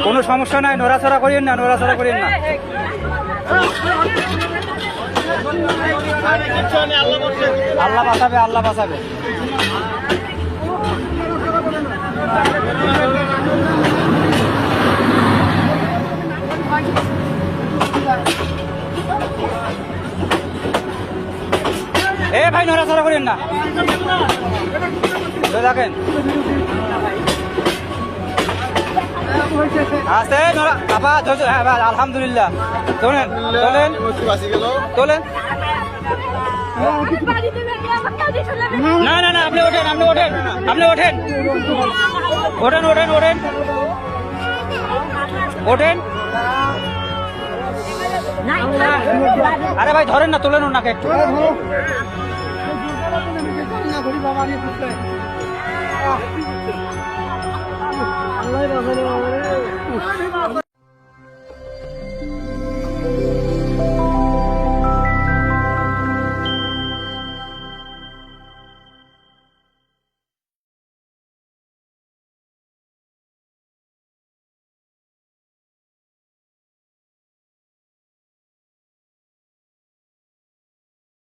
কোনো সমস্যা নাই, নড়াচড়া করিয়েন না, নড়াচড়া করিয়েন না। আল্লাহ বাঁচাবে, আল্লাহ বাঁচাবে। এ ভাই নড়াচড়া করেন না, দেখেন আস্তে বাবা। হ্যাঁ ভাই আলহামদুলিল্লাহ। তোলেন তোলেন তোলেন। না না না, আপনি ওঠেন, আপনি ওঠেন, আপনি ওঠেন, ওঠেন ওঠেন ওঠেন ওঠেন। আরে ভাই ধরেন না, তোলেন ওনাকে একটু।